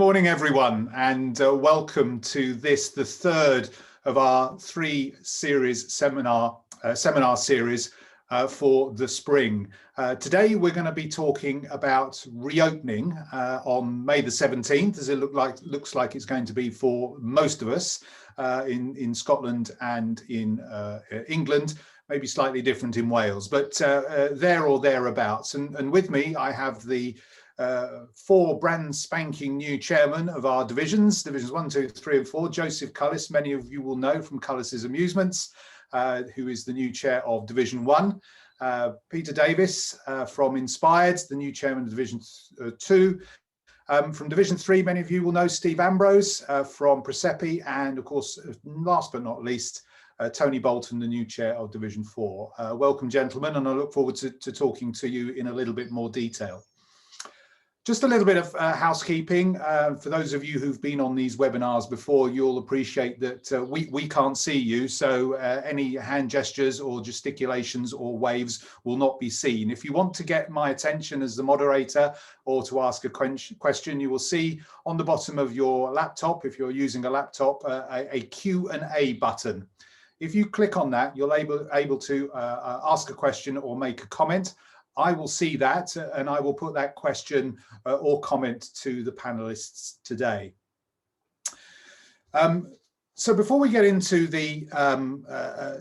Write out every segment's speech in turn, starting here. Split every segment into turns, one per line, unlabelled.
morning, everyone, and welcome to this, the third of our seminar series for the spring. Today, we're going to be talking about reopening on May the 17th, as it looks like it's going to be for most of us in Scotland and in England. Maybe slightly different in Wales, but there or thereabouts. And with me, I have the four brand spanking new chairman of our divisions 1, 2, 3 and 4. Joseph Cullis, many of you will know from Cullis's Amusements, who is the new chair of Division 1. Peter Davis from Inspired, the new chairman of Division 2. From Division 3, many of you will know Steve Ambrose from Presepi, and of course, last but not least, Tony Bolton, the new chair of Division 4. Welcome, gentlemen, and I look forward to talking to you in a little bit more detail. Just a little bit of housekeeping. For those of you who've been on these webinars before, you'll appreciate that we can't see you, so any hand gestures or gesticulations or waves will not be seen. If you want to get my attention as the moderator or to ask a question, you will see on the bottom of your laptop, if you're using a laptop, a Q&A button. If you click on that, you'll able to ask a question or make a comment. I will see that and I will put that question or comment to the panelists today. So before we get into the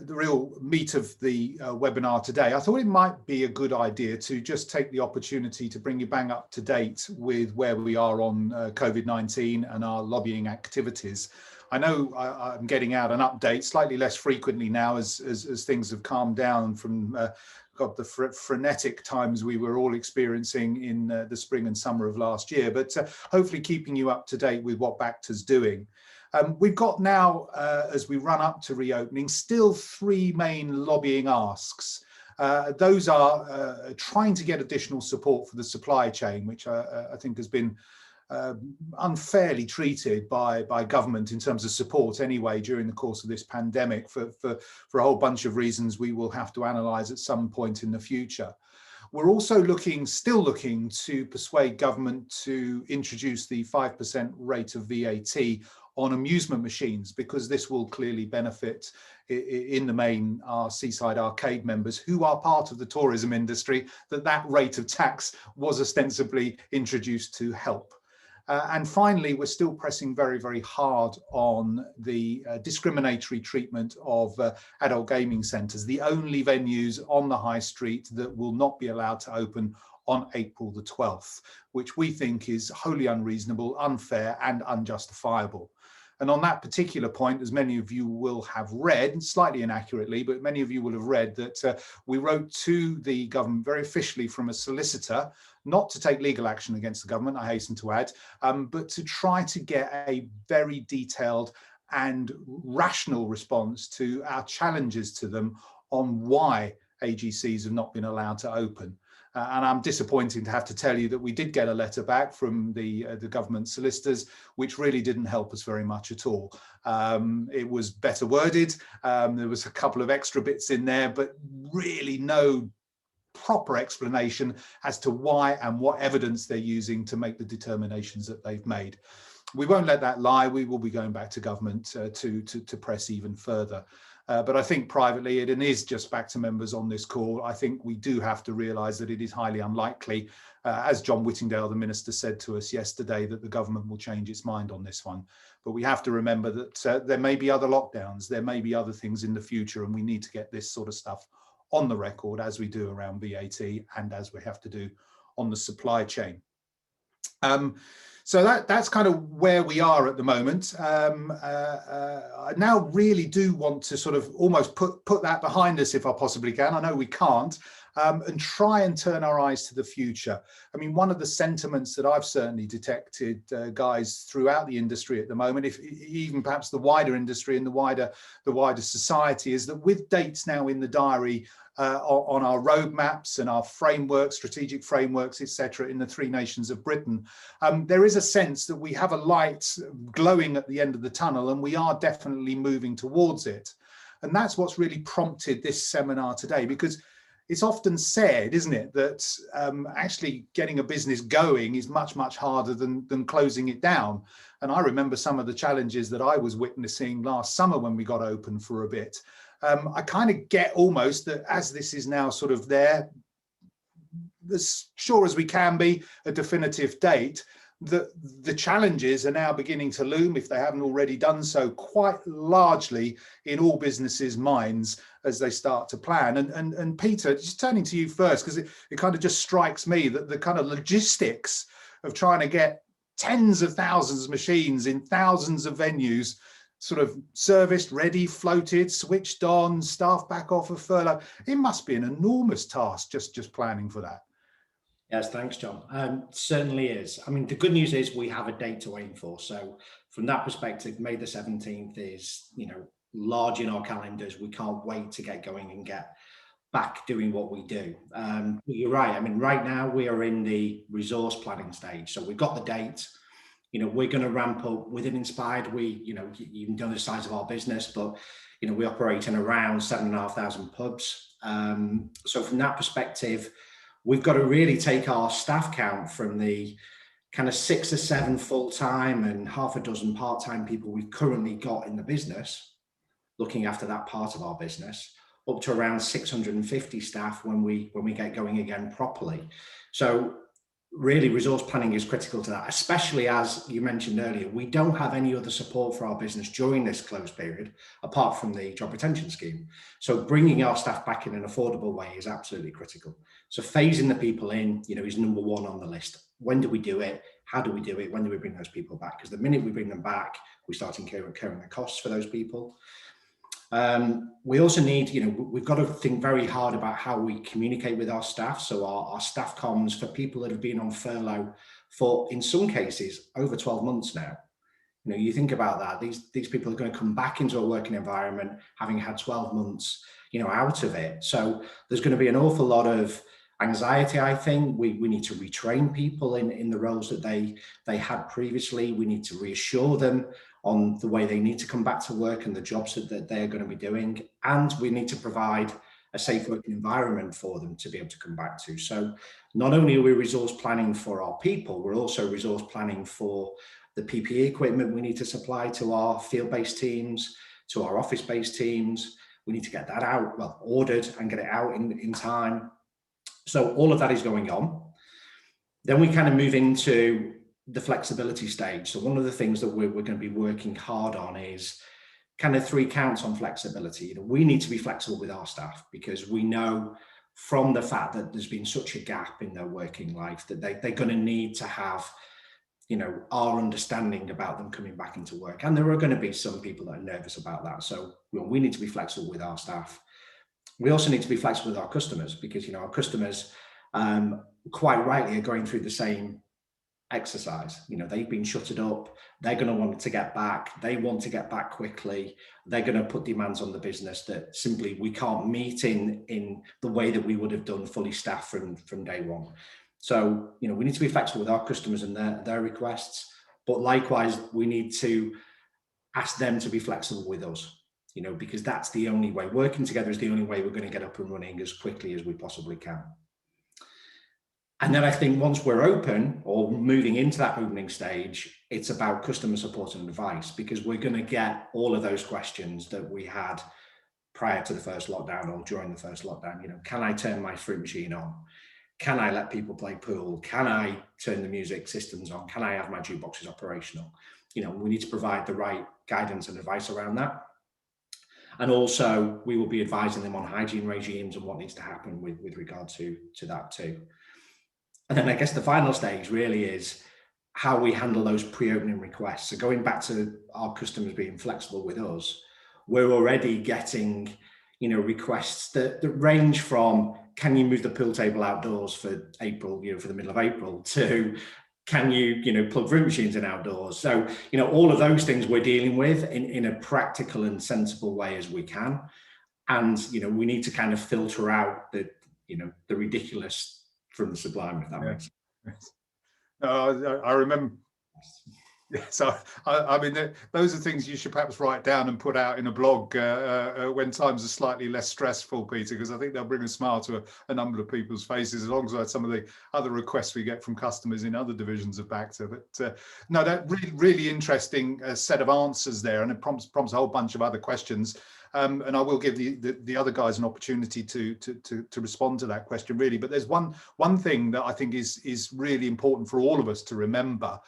real meat of the webinar today, I thought it might be a good idea to just take the opportunity to bring you bang up to date with where we are on COVID-19 and our lobbying activities. I know I'm getting out an update slightly less frequently now as things have calmed down from the frenetic times we were all experiencing in the spring and summer of last year, but hopefully keeping you up to date with what BACTA's doing. We've got now, as we run up to reopening, still three main lobbying asks. Those are trying to get additional support for the supply chain, which I think has been unfairly treated by government in terms of support anyway during the course of this pandemic for a whole bunch of reasons we will have to analyse at some point in the future. We're also still looking to persuade government to introduce the 5% rate of VAT on amusement machines, because this will clearly benefit in the main our Seaside Arcade members who are part of the tourism industry, that rate of tax was ostensibly introduced to help. And finally, we're still pressing very, very hard on the discriminatory treatment of adult gaming centres, the only venues on the high street that will not be allowed to open on April the 12th, which we think is wholly unreasonable, unfair and unjustifiable. And on that particular point, as many of you will have read, slightly inaccurately, but many of you will have read that we wrote to the government very officially from a solicitor, not to take legal action against the government, I hasten to add, but to try to get a very detailed and rational response to our challenges to them on why AGCs have not been allowed to open. And I'm disappointed to have to tell you that we did get a letter back from the government solicitors, which really didn't help us very much at all. It was better worded. There was a couple of extra bits in there, but really no proper explanation as to why and what evidence they're using to make the determinations that they've made. We won't let that lie. We will be going back to government to press even further. But I think privately, and is just back to members on this call, I think we do have to realise that it is highly unlikely, as John Whittingdale, the minister, said to us yesterday, that the government will change its mind on this one. But we have to remember that there may be other lockdowns, there may be other things in the future, and we need to get this sort of stuff on the record, as we do around VAT and as we have to do on the supply chain. So that's kind of where we are at the moment. I now really do want to sort of almost put that behind us if I possibly can. I know we can't, and try and turn our eyes to the future. I mean, one of the sentiments that I've certainly detected, guys, throughout the industry at the moment, if even perhaps the wider industry and the wider society, is that with dates now in the diary on our roadmaps and our frameworks, strategic frameworks, etc., in the three nations of Britain, there is a sense that we have a light glowing at the end of the tunnel, and we are definitely moving towards it. And that's what's really prompted this seminar today, because it's often said, isn't it, that actually getting a business going is much, much harder than closing it down. And I remember some of the challenges that I was witnessing last summer when we got open for a bit. I kind of get almost that as this is now sort of there, as sure as we can be, a definitive date, that the challenges are now beginning to loom, if they haven't already done so, quite largely in all businesses' minds as they start to plan. And Peter, just turning to you first, because it kind of just strikes me that the kind of logistics of trying to get tens of thousands of machines in thousands of venues sort of serviced, ready, floated, switched on, staff back off of furlough, it must be an enormous task just planning for that.
Yes, thanks, John. Certainly is. I mean, the good news is we have a date to aim for. So from that perspective, May the 17th is, large in our calendars. We can't wait to get going and get back doing what we do. You're right. I mean, right now we are in the resource planning stage. So we've got the date. We're going to ramp up within Inspired. You know the size of our business, but we operate in around 7,500 pubs. So from that perspective, we've got to really take our staff count from the kind of 6 or 7 full-time and half a dozen part-time people we've currently got in the business, looking after that part of our business, up to around 650 staff when we get going again properly. So really, resource planning is critical to that, especially as you mentioned earlier, we don't have any other support for our business during this closed period, apart from the job retention scheme. So bringing our staff back in an affordable way is absolutely critical. So phasing the people in, is number one on the list. When do we do it? How do we do it? When do we bring those people back? Because the minute we bring them back, we start incurring the costs for those people. We also need, we've got to think very hard about how we communicate with our staff. So our staff comms for people that have been on furlough for, in some cases, over 12 months now. You think about that, these people are going to come back into a working environment having had 12 months, out of it. So there's going to be an awful lot of anxiety, I think. We need to retrain people in the roles that they had previously. We need to reassure them on the way they need to come back to work and the jobs that they're going to be doing. And we need to provide a safe working environment for them to be able to come back to. So not only are we resource planning for our people, we're also resource planning for the PPE equipment we need to supply to our field-based teams, to our office-based teams. We need to get that out, well, ordered and get it out in time. So all of that is going on. Then we kind of move into the flexibility stage. So one of the things that we're going to be working hard on is kind of 3 counts on flexibility. We need to be flexible with our staff, because we know from the fact that there's been such a gap in their working life that they're going to need to have, our understanding about them coming back into work. And there are going to be some people that are nervous about that. So we need to be flexible with our staff. We also need to be flexible with our customers, because, our customers quite rightly are going through the same exercise. They've been shuttered up. They're going to want to get back. They want to get back quickly. They're going to put demands on the business that simply we can't meet in the way that we would have done fully staffed from day one. So, we need to be flexible with our customers and their requests, but likewise, we need to ask them to be flexible with us, because that's the only way. Working together is the only way we're going to get up and running as quickly as we possibly can. And then I think once we're open or moving into that opening stage, it's about customer support and advice, because we're going to get all of those questions that we had prior to the first lockdown or during the first lockdown. Can I turn my fruit machine on? Can I let people play pool? Can I turn the music systems on? Can I have my jukeboxes operational? We need to provide the right guidance and advice around that. And also we will be advising them on hygiene regimes and what needs to happen with regard to that too. And then I guess the final stage really is how we handle those pre-opening requests. So going back to our customers being flexible with us, we're already getting, requests that range from, can you move the pool table outdoors for April, for the middle of April, to can you, plug fruit machines in outdoors? So, all of those things we're dealing with in a practical and sensible way as we can. And, we need to kind of filter out the ridiculous from the sublime, if that makes sense.
I remember. Yeah, so I mean, those are things you should perhaps write down and put out in a blog when times are slightly less stressful, Peter, because I think they'll bring a smile to a number of people's faces, alongside some of the other requests we get from customers in other divisions of Baxter. But no, that really interesting set of answers there, and it prompts a whole bunch of other questions. And I will give the other guys an opportunity to respond to that question, really. But there's one thing that I think is really important for all of us to remember.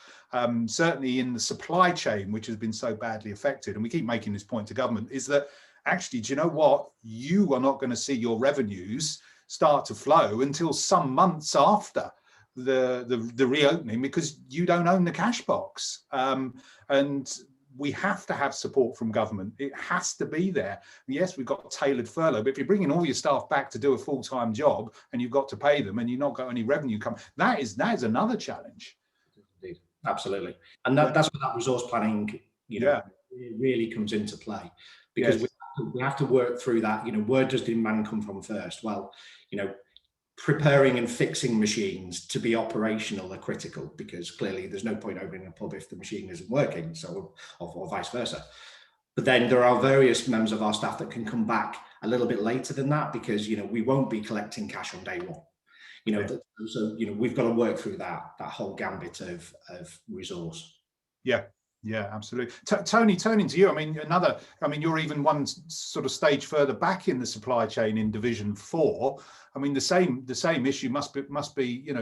Certainly in the supply chain, which has been so badly affected, and we keep making this point to government, is that actually, do you know what? You are not going to see your revenues start to flow until some months after the reopening, because you don't own the cash box. And we have to have support from government. It has to be there. Yes, we've got tailored furlough, but if you're bringing all your staff back to do a full-time job and you've got to pay them and you've not got any revenue come, that is another challenge.
Indeed, absolutely. And that's where that resource planning, really comes into play, because we have to work through that. Where does demand come from first? Well, preparing and fixing machines to be operational are critical, because clearly there's no point opening a pub if the machine isn't working, so or vice versa. But then there are various members of our staff that can come back a little bit later than that, because we won't be collecting cash on day one. So we've got to work through that whole gambit of resource.
Yeah, absolutely. Tony, turning to you, you're even one sort of stage further back in the supply chain in Division 4. I mean, the same issue must be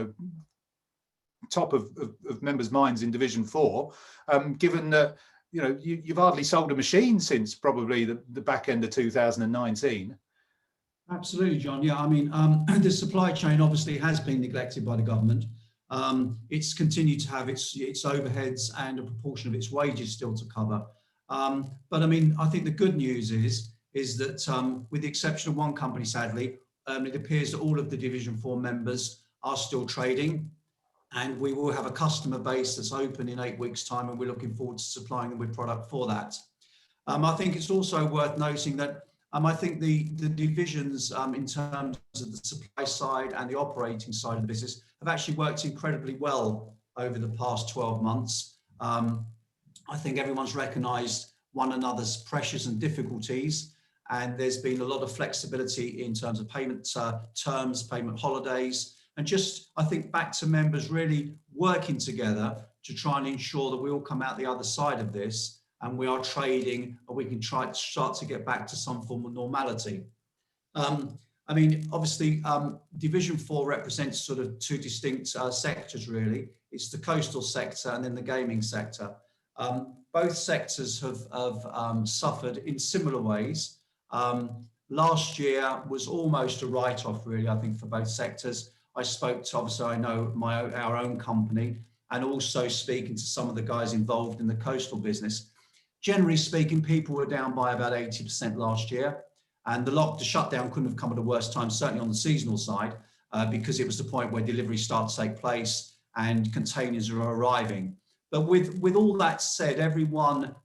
top of members' minds in Division 4, given that you've hardly sold a machine since probably the back end of 2019.
Absolutely, John. Yeah, the supply chain obviously has been neglected by the government. It's continued to have its overheads and a proportion of its wages still to cover. But I think the good news is that with the exception of one company, sadly, it appears that all of the Division 4 members are still trading, and we will have a customer base that's open in 8 weeks' time, and we're looking forward to supplying them with product for that. I think it's also worth noting that I think the divisions in terms of the supply side and the operating side of the business have actually worked incredibly well over the past 12 months. I think everyone's recognised one another's pressures and difficulties, and there's been a lot of flexibility in terms of payment terms, payment holidays, and just, I think, Baxter members really working together to try and ensure that we all come out the other side of this and we are trading, and we can start to get back to some form of normality. Obviously, Division 4 represents sort of two distinct sectors, really. It's the coastal sector and then the gaming sector. Both sectors have suffered in similar ways. Last year was almost a write-off, really, I think, for both sectors. I spoke to, obviously, I know our own company, and also speaking to some of the guys involved in the coastal business. Generally speaking, people were down by about 80% last year, and the shutdown couldn't have come at a worse time, certainly on the seasonal side, because it was the point where deliveries start to take place and containers are arriving. But with all that said, everyone,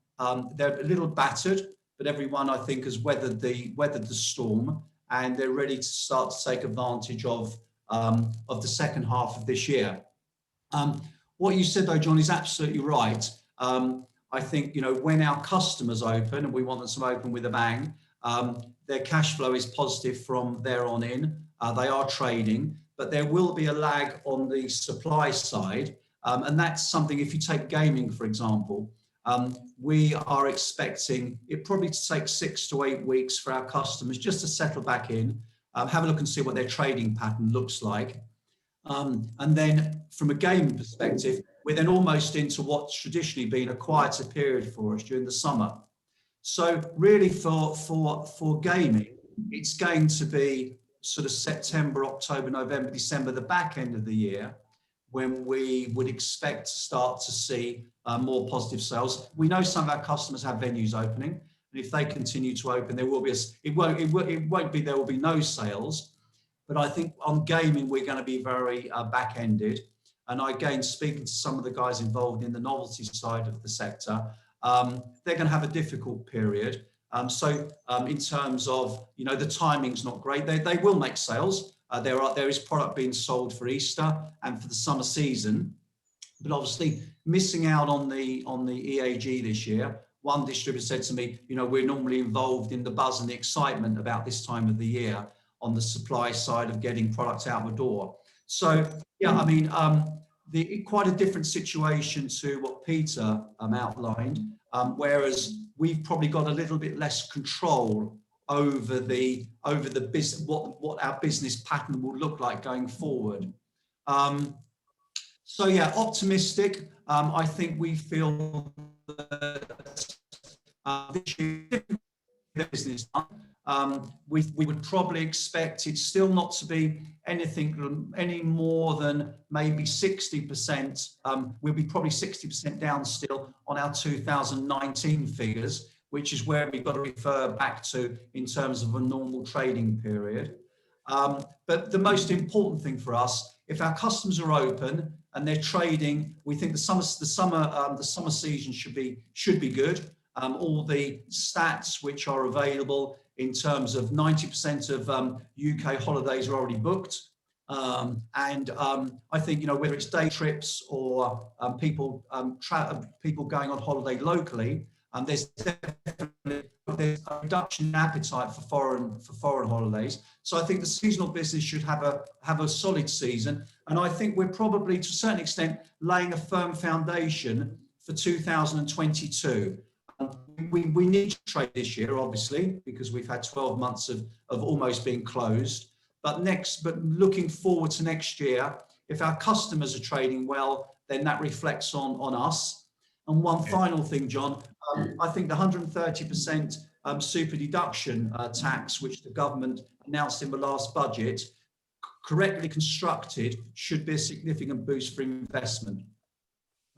they're a little battered, but everyone, I think, has weathered the storm, and they're ready to start to take advantage of the second half of this year. What you said, though, John, is absolutely right. I think, when our customers open, and we want them to open with a bang, their cash flow is positive from there on in. They are trading, but there will be a lag on the supply side. And that's something, if you take gaming, for example, we are expecting it probably to take 6 to 8 weeks for our customers just to settle back in, have a look and see what their trading pattern looks like. And then from a gaming perspective, we're then almost into what's traditionally been a quieter period for us during the summer. So really for gaming, it's going to be sort of September, October, November, December, the back end of the year, when we would expect to start to see more positive sales. We know some of our customers have venues opening, and if they continue to open, there will be it won't be there will be no sales. But I think on gaming, we're going to be very back-ended. And again, speaking to some of the guys involved in the novelty side of the sector, they're going to have a difficult period. So in terms of, the timing's not great. They will make sales. There is product being sold for Easter and for the summer season. but obviously missing out on the EAG this year. One distributor said to me, you know, we're normally involved in the buzz and the excitement about this time of the year on the supply side of getting products out the door. So yeah, I mean, quite a different situation to what Peter outlined, whereas we've probably got a little bit less control over the business, what our business pattern will look like going forward. So yeah, optimistic. I think we feel that this year the business done. We would probably expect it still not to be anything any more than maybe 60%. We'll be probably 60% down still on our 2019 figures, which is where we've got to refer back to in terms of a normal trading period. But the most important thing for us, if our customers are open and they're trading, we think the summer season should be good. All the stats which are available in terms of 90% of UK holidays are already booked. And I think, you know, whether it's day trips or people going on holiday locally, there's definitely a reduction in appetite for foreign holidays. So I think the seasonal business should have a solid season, and I think we're probably to a certain extent laying a firm foundation for 2022. We need to trade this year, obviously, because we've had 12 months of almost being closed. But looking forward to next year, if our customers are trading well, then that reflects on us. And one final thing, John, I think the 130% super deduction tax, which the government announced in the last budget, correctly constructed, should be a significant boost for investment.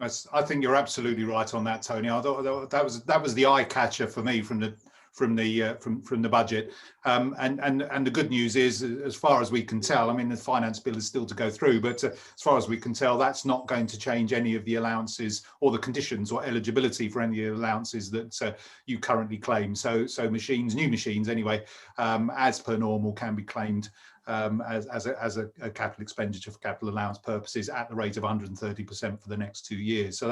I think you're absolutely right on that, Tony. I thought that was the eye catcher for me from the budget. And the good news is, as far as we can tell, I mean, the finance bill is still to go through, but as far as we can tell, that's not going to change any of the allowances or the conditions or eligibility for any of the allowances that you currently claim. So machines, new machines anyway, as per normal, can be claimed as a capital expenditure for capital allowance purposes at the rate of 130% for the next 2 years. So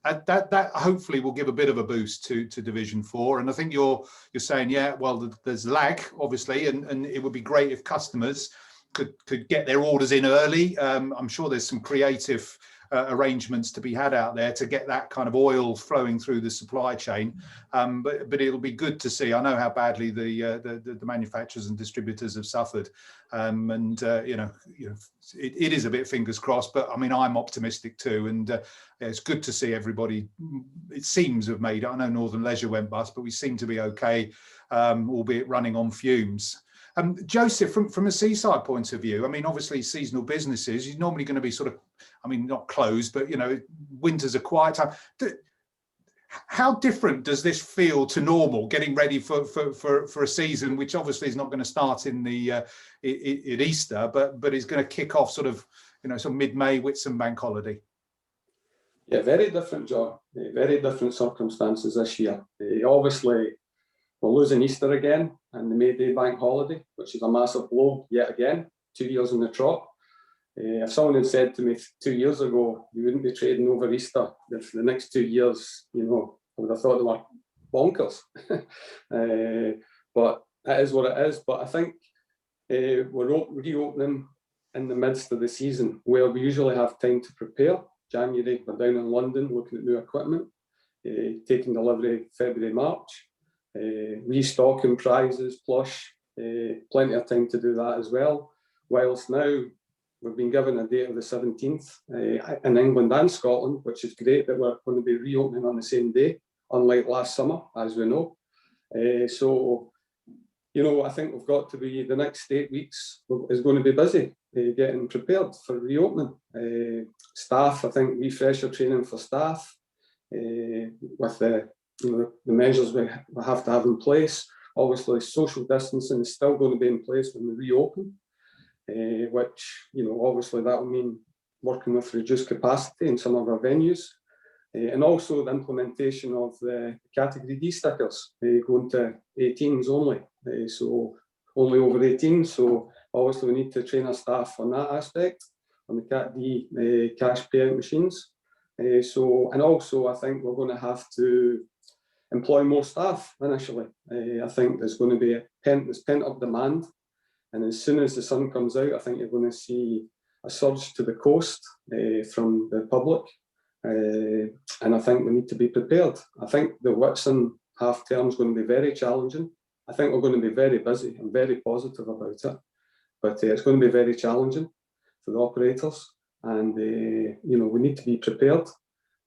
that hopefully will give a bit of a boost to Division 4. And I think you're saying, yeah, well, there's lag, obviously, and it would be great if customers could get their orders in early. I'm sure there's some creative arrangements to be had out there to get that kind of oil flowing through the supply chain, but it'll be good to see. I know how badly the manufacturers and distributors have suffered, and you know, it is a bit fingers crossed. But I mean, I'm optimistic too, and it's good to see everybody. It seems to have made. I know Northern Leisure went bust, but we seem to be okay, albeit running on fumes. Joseph, from a Seaside point of view, I mean, obviously seasonal businesses, you're normally going to be sort of, I mean, not closed, but, you know, winter's a quiet time. How different does this feel to normal, getting ready for a season, which obviously is not going to start in at Easter, but is going to kick off sort of, you know, sort of mid-May with some bank holiday?
Yeah, very different, John. Very different circumstances this year. Obviously, we're losing Easter again and the May Day bank holiday, which is a massive blow yet again, 2 years in the trot. If someone had said to me 2 years ago, you wouldn't be trading over Easter for the next 2 years, you know, I would have thought they were bonkers. But it is what it is. But I think we're reopening in the midst of the season where we usually have time to prepare. January, we're down in London looking at new equipment, taking delivery February, March. Restocking prizes, plush, plenty of time to do that as well. Whilst now we've been given a date of the 17th in England and Scotland, which is great that we're going to be reopening on the same day, unlike last summer, as we know. So, you know, I think we've got to be, the next 8 weeks is going to be busy getting prepared for reopening. Staff, I think, refresher training for staff with the measures we have to have in place. Obviously, social distancing is still going to be in place when we reopen, which, you know, obviously that will mean working with reduced capacity in some of our venues, and also the implementation of the Category D stickers going to 18s only, so only over 18. So obviously we need to train our staff on that aspect, on the Cat D cash payout machines. And also I think we're going to have to employ more staff initially. I think there's going to be pent up demand, and as soon as the sun comes out, I think you're going to see a surge to the coast from the public, and I think we need to be prepared. I think the Whitsun half term is going to be very challenging. I think we're going to be very busy. I'm very positive about it, but it's going to be very challenging for the operators, and we need to be prepared.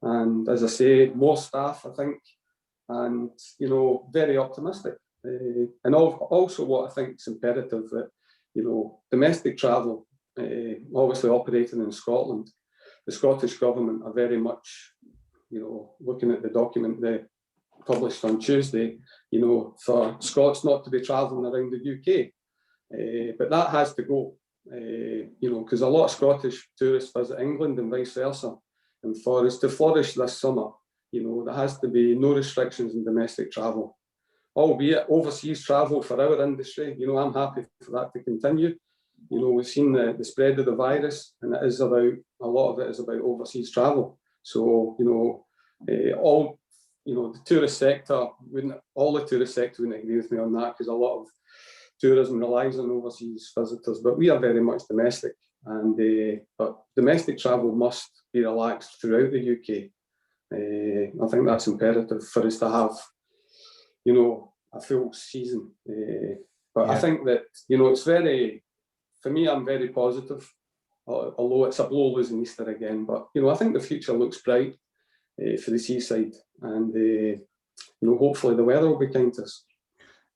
And as I say, more staff, I think, and very optimistic. And also what I think is imperative that domestic travel, obviously operating in Scotland, the Scottish Government are very much looking at the document they published on Tuesday, for Scots not to be travelling around the UK, but that has to go, because a lot of Scottish tourists visit England and vice versa, and for us to flourish this summer, there has to be no restrictions in domestic travel, albeit overseas travel for our industry. I'm happy for that to continue. We've seen the spread of the virus, and a lot of it is about overseas travel. So, the tourist sector wouldn't agree with me on that, because a lot of tourism relies on overseas visitors, but we are very much domestic, and but domestic travel must be relaxed throughout the UK. I think that's imperative for us to have, a full season. But yeah. I think that, it's for me, I'm very positive, although it's a blow losing Easter again. But, I think the future looks bright for the seaside, and, hopefully the weather will be kind to us.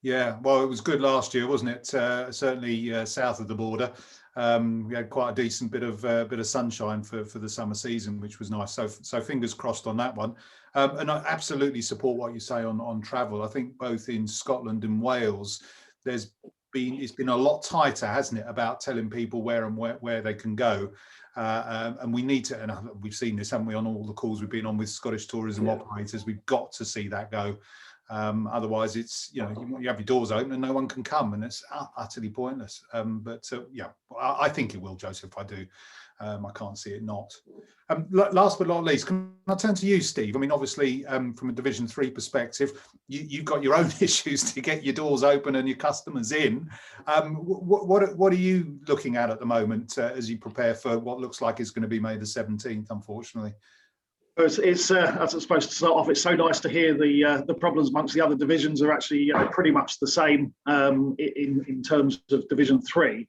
Yeah, well, it was good last year, wasn't it? Certainly south of the border. We had quite a decent bit of sunshine for the summer season, which was nice. So fingers crossed on that one. And I absolutely support what you say on travel. I think both in Scotland and Wales, it's been a lot tighter, hasn't it, about telling people where they can go. And we need to, and we've seen this, haven't we, on all the calls we've been on with Scottish tourism operators. We've got to see that go. Otherwise, it's you have your doors open and no one can come, and it's utterly pointless. I think it will, Joseph. I do. I can't see it not. Last but not least, can I turn to you, Steve? I mean, obviously, from a Division 3 perspective, you've got your own issues to get your doors open and your customers in. What are you looking at the moment as you prepare for what looks like is going to be May the 17th, unfortunately?
It's as I'm supposed to start off, it's so nice to hear the problems amongst the other divisions are actually pretty much the same in terms of Division 3.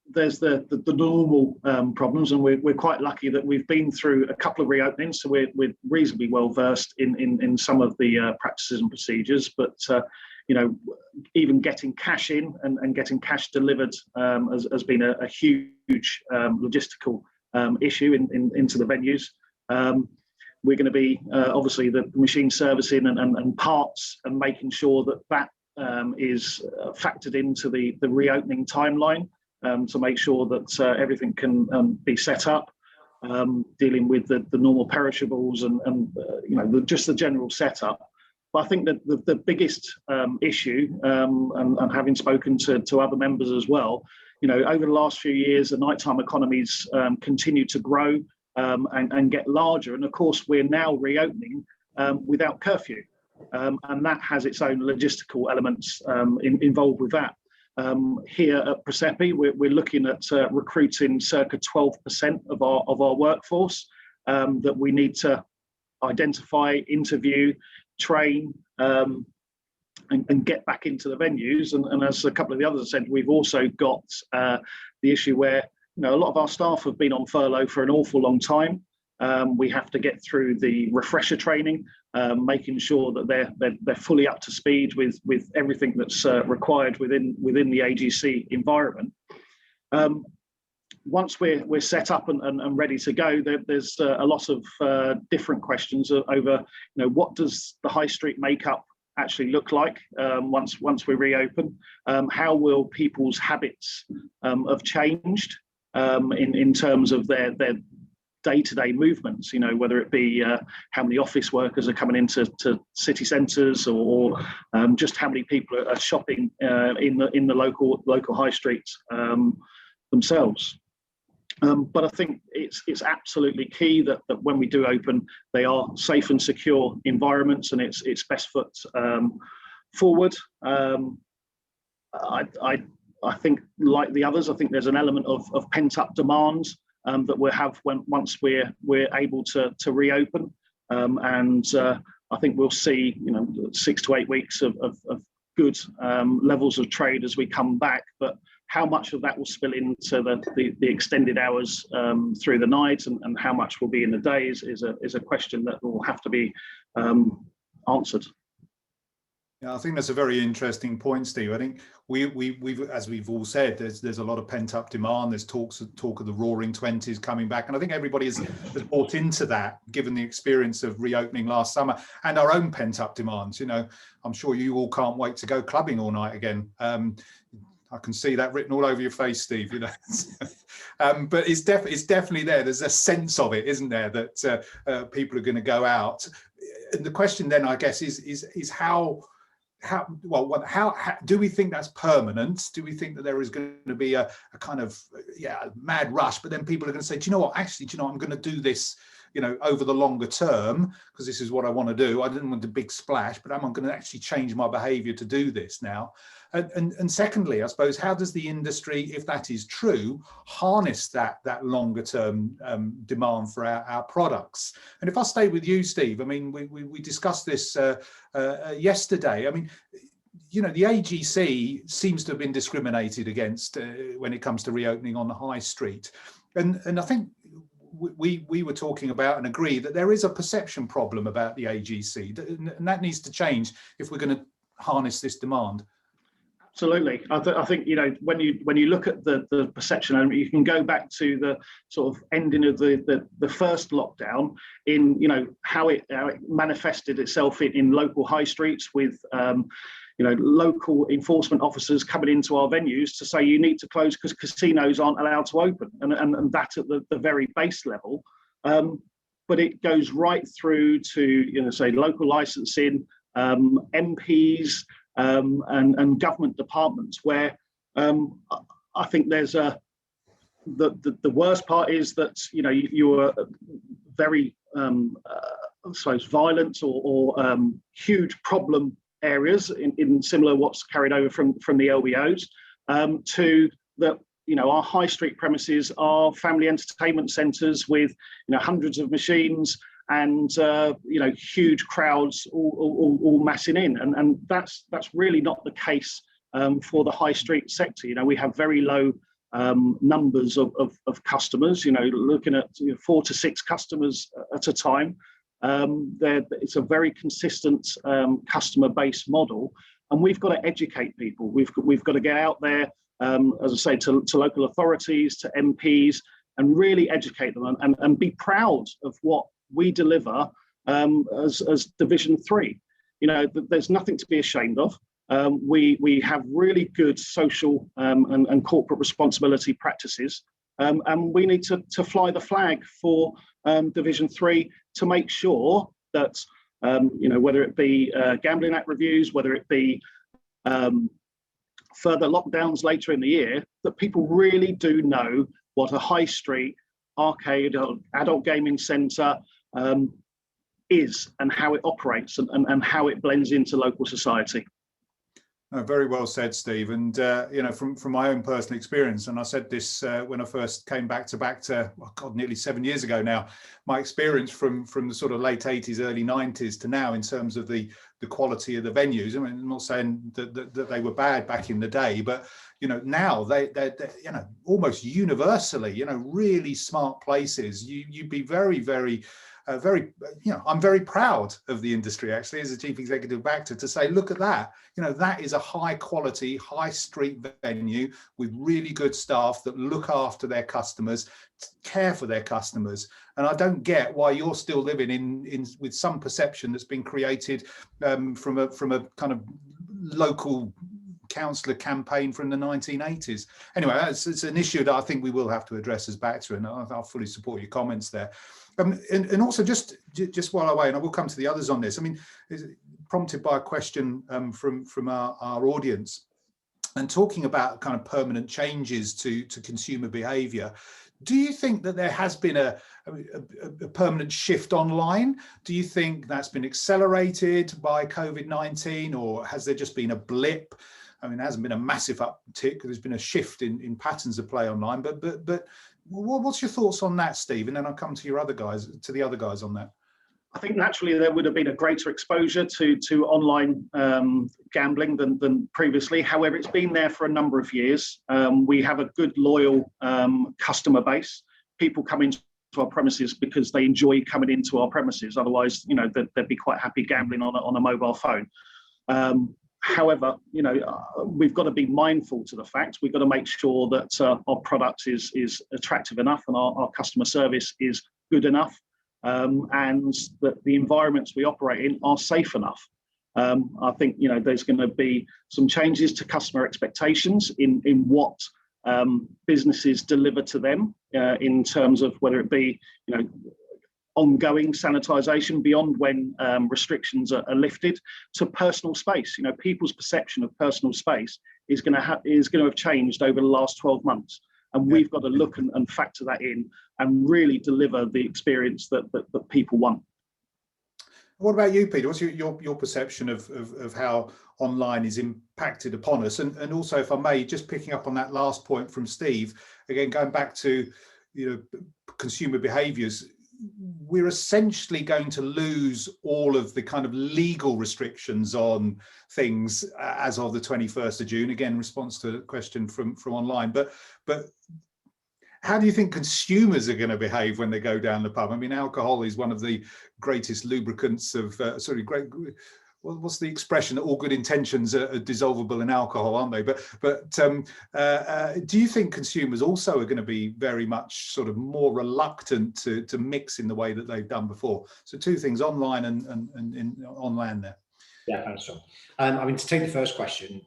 There's the normal problems, and we're quite lucky that we've been through a couple of reopenings, so we're reasonably well versed in some of the practices and procedures. But even getting cash in and getting cash delivered has been a huge logistical issue into the venues. We're going to be obviously the machine servicing and parts, and making sure that is factored into the reopening timeline, to make sure that everything can be set up, dealing with the normal perishables and just the general setup. But I think that the biggest issue, and having spoken to other members as well, over the last few years, the nighttime economies continue to grow and get larger. And of course, we're now reopening without curfew. And that has its own logistical elements involved with that. Here at Presepe, we're looking at recruiting circa 12% of our workforce that we need to identify, interview, train, and get back into the venues. And as a couple of the others said, we've also got the issue where a lot of our staff have been on furlough for an awful long time. We have to get through the refresher training, making sure that they're fully up to speed with everything that's required within the AGC environment. Once we're set up and ready to go, there's a lot of different questions over, what does the high street makeup actually look like once we reopen? How will people's habits have changed in terms of their day-to-day movements, whether it be how many office workers are coming into city centres, or just how many people are shopping in the local high streets themselves. But I think it's absolutely key that when we do open, they are safe and secure environments, and it's best foot forward. I think, like the others, I think there's an element of pent-up demand that we'll have once we're able to reopen, and I think we'll see 6 to 8 weeks of good levels of trade as we come back. But how much of that will spill into the extended hours through the night, and how much will be in the days is a question that will have to be answered.
Yeah, I think that's a very interesting point, Steve. I think we've, as we've all said, there's a lot of pent up demand. There's talk of the Roaring Twenties coming back, and I think everybody has bought into that, given the experience of reopening last summer and our own pent up demands. I'm sure you all can't wait to go clubbing all night again. I can see that written all over your face, Steve. But it's definitely there. There's a sense of it, isn't there, that people are going to go out. And the question then, I guess, is how do we think that's permanent? Do we think that there is going to be a kind of mad rush, but then people are going to say, do you know what, actually, I'm going to do this over the longer term, because this is what I want to do. I didn't want a big splash, but I'm going to actually change my behavior to do this now. And secondly, I suppose, how does the industry, if that is true, harness that longer term demand for our products? And if I stay with you, Steve, I mean, we discussed this yesterday. I mean, the AGC seems to have been discriminated against when it comes to reopening on the high street. And I think we were talking about and agree that there is a perception problem about the AGC, and that needs to change if we're going to harness this demand.
Absolutely. I think, when you look at the perception, and you can go back to the sort of ending of the first lockdown in, how it manifested itself in local high streets with, local enforcement officers coming into our venues to say you need to close because casinos aren't allowed to open, and that at the very base level. But it goes right through to, say, local licensing, MPs, and government departments, where I think there's the worst part is that you are very I suppose violent or huge problem areas in similar what's carried over from the LBOs to that. Our high street premises are family entertainment centres with hundreds of machines and huge crowds all massing in, and that's really not the case for the high street sector. We have very low numbers of customers. Looking at 4 to 6 customers at a time. It's a very consistent customer base model, and we've got to educate people. We've got to get out there, as I say, to local authorities, to MPs, and really educate them and be proud of what we deliver as Division 3. There's nothing to be ashamed of. We have really good social and corporate responsibility practices, and we need to fly the flag for Division 3 to make sure that whether it be Gambling Act reviews, whether it be further lockdowns later in the year, that people really do know what a high street arcade or adult gaming centre is, and how it operates, and how it blends into local society.
Very well said, Steve. And from my own personal experience, and I said this when I first came back to nearly 7 years ago now, my experience from the sort of late 80s, early 90s to now in terms of the quality of the venues. I mean, I'm not saying that they were bad back in the day, but now they're almost universally really smart places. You'd be very, very I'm very proud of the industry, actually, as a chief executive of BACTA, to say, look at that. That is a high quality, high street venue with really good staff that look after their customers, care for their customers. And I don't get why you're still living in with some perception that's been created from a kind of local councillor campaign from the 1980s. Anyway, it's an issue that I think we will have to address as BACTA, and I'll fully support your comments there. And also just while I wait, and I will come to the others on this, I mean, prompted by a question from our audience, and talking about kind of permanent changes to consumer behaviour, Do you think that there has been a permanent shift online? Do you think that's been accelerated by COVID-19, or has there just been a blip? I mean, there hasn't been a massive uptick. There's been a shift in patterns of play online. But what's your thoughts on that, Steve? And then I'll come to your other guys, to the other guys on that.
I think naturally there would have been a greater exposure to online gambling than previously. However, it's been there for a number of years. We have a good, loyal customer base. People come into our premises because they enjoy coming into our premises. Otherwise, you know, they'd be quite happy gambling on a mobile phone. However, you know, we've got to be mindful to the fact we've got to make sure that our product is attractive enough and our customer service is good enough. And that the environments we operate in are safe enough. I think, you know, there's going to be some changes to customer expectations in what businesses deliver to them in terms of whether it be, you know, ongoing sanitisation beyond when restrictions are lifted, to personal space. You know, people's perception of personal space is going to have changed over the last 12 months. And we've got to look and factor that in and really deliver the experience that people want.
What about you, Peter? What's your perception of how online is impacted upon us? And also, if I may, just picking up on that last point from Steve, again, going back to, you know, consumer behaviours, we're essentially going to lose all of the kind of legal restrictions on things as of the 21st of June. Again, response to a question from online. But how do you think consumers are going to behave when they go down the pub? I mean, alcohol is one of the greatest lubricants of, what's the expression? All good intentions are dissolvable in alcohol, aren't they? But do you think consumers also are going to be very much sort of more reluctant to mix in the way that they've done before? So two things, online and on land there.
Yeah, thanks, John. I mean, to take the first question,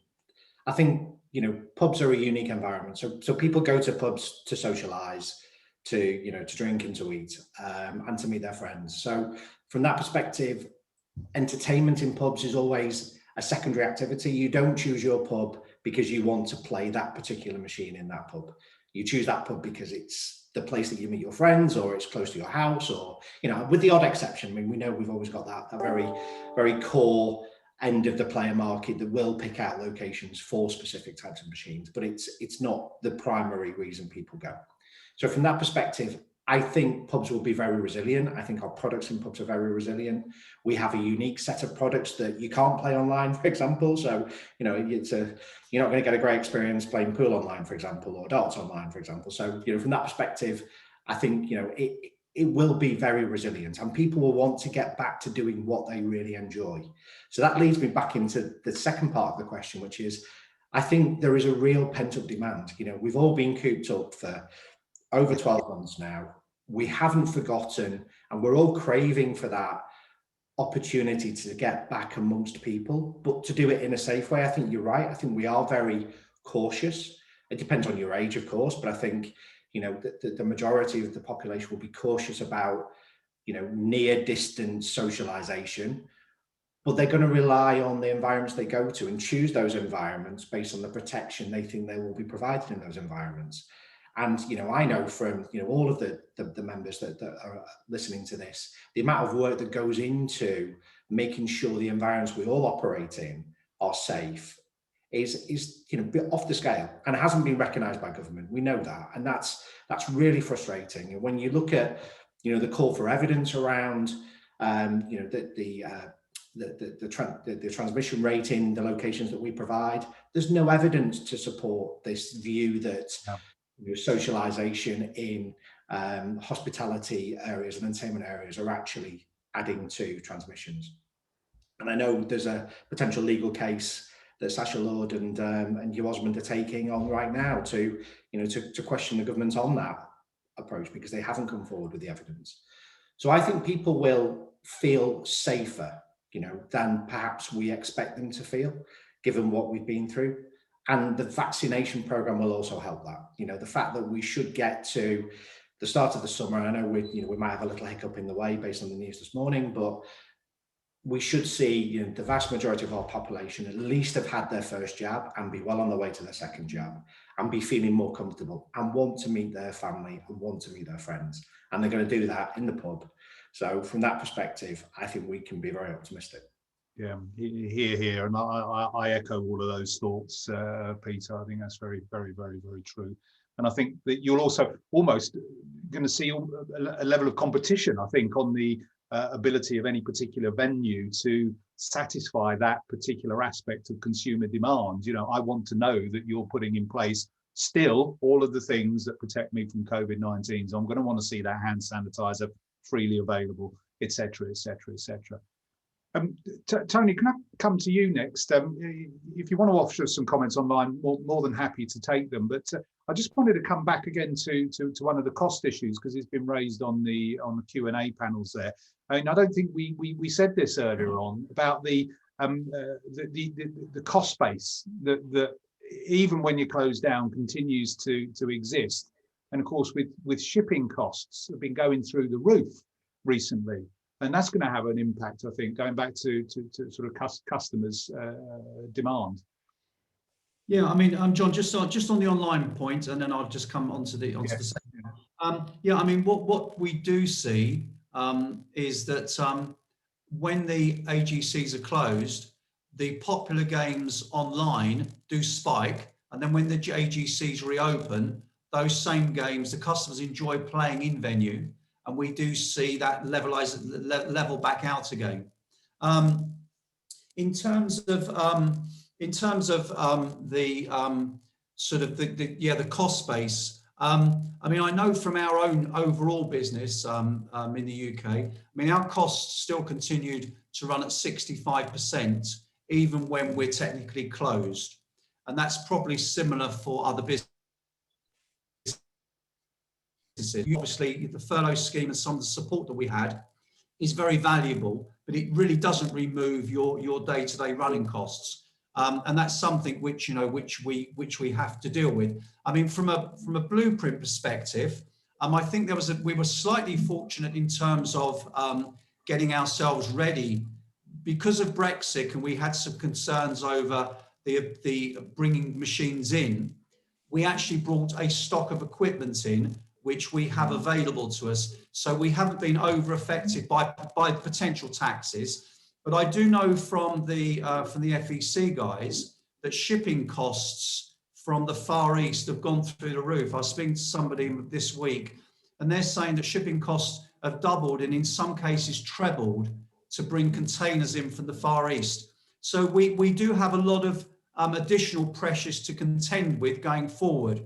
I think, you know, pubs are a unique environment. So people go to pubs to socialise, to drink and to eat, and to meet their friends. So from that perspective, entertainment in pubs is always a secondary activity. You don't choose your pub because you want to play that particular machine in that pub. You choose that pub because it's the place that you meet your friends, or it's close to your house, or, you know, with the odd exception. I mean, we know we've always got that very, very core end of the player market that will pick out locations for specific types of machines, but it's not the primary reason people go. So from that perspective, I think pubs will be very resilient. I think our products in pubs are very resilient. We have a unique set of products that you can't play online, for example. So, you know, you're not going to get a great experience playing pool online, for example, or darts online, for example. So, you know, from that perspective, I think, you know, it will be very resilient, and people will want to get back to doing what they really enjoy. So that leads me back into the second part of the question, which is, I think there is a real pent-up demand. You know, we've all been cooped up for over 12 months now. We haven't forgotten, and we're all craving for that opportunity to get back amongst people, but to do it in a safe way. I think you're right. I think we are very cautious. It depends on your age, of course, but I think, you know, the majority of the population will be cautious about, you know, near distance socialization, but they're going to rely on the environments they go to and choose those environments based on the protection they think they will be provided in those environments. And, you know, I know from, you know, all of the members that are listening to this, the amount of work that goes into making sure the environments we all operate in are safe is, you know, off the scale, and it hasn't been recognised by government. We know that, and that's really frustrating. And when you look at, you know, the call for evidence around, you know, the transmission rate in the locations that we provide, there's no evidence to support this view that you know, socialisation in hospitality areas and entertainment areas are actually adding to transmissions. And I know there's a potential legal case that Sacha Lord and Hugh Osmond are taking on right now to, you know, to question the government on that approach, because they haven't come forward with the evidence. So I think people will feel safer, you know, than perhaps we expect them to feel, given what we've been through. And the vaccination program will also help that. You know, the fact that we should get to the start of the summer, I know we might have a little hiccup in the way based on the news this morning, but we should see the vast majority of our population at least have had their first jab and be well on their way to their second jab and be feeling more comfortable and want to meet their family and want to meet their friends. And they're going to do that in the pub. So from that perspective, I think we can be very optimistic.
Yeah, here, and I echo all of those thoughts, Peter. I think that's very, very, very, very true. And I think that you're also almost going to see a level of competition, I think, on the ability of any particular venue to satisfy that particular aspect of consumer demand. I want to know that you're putting in place still all of the things that protect me from COVID-19. So I'm going to want to see that hand sanitizer freely available, etc., etc., etc. Tony, can I come to you next? If you want to offer some comments online, more than happy to take them. But I just wanted to come back again to one of the cost issues, because it's been raised on the Q&A panels there. I mean, I don't think we said this earlier on about the cost base that even when you close down continues to exist. And of course, with shipping costs have been going through the roof recently. And that's going to have an impact, I think, going back to sort of customers' demand.
Yeah, I mean, John, just on the online point, and then I'll just come onto the second. Yeah, I mean, what we do see is that when the AGCs are closed, the popular games online do spike, and then when the AGCs reopen, those same games, the customers enjoy playing in venue. And we do see that level back out again. In terms of the sort of the cost base. I mean, I know from our own overall business in the UK. I mean, our costs still continued to run at 65%, even when we're technically closed, and that's probably similar for other businesses. Obviously, the furlough scheme and some of the support that we had is very valuable, but it really doesn't remove your day-to-day running costs, and that's something which we have to deal with. I mean, from a Blueprint perspective, I think we were slightly fortunate in terms of getting ourselves ready because of Brexit, and we had some concerns over the bringing machines in. We actually brought a stock of equipment in, which we have available to us. So we haven't been over affected by potential taxes. But I do know from the FEC guys that shipping costs from the Far East have gone through the roof. I was speaking to somebody this week, and they're saying that shipping costs have doubled and in some cases trebled to bring containers in from the Far East. So we do have a lot of additional pressures to contend with going forward.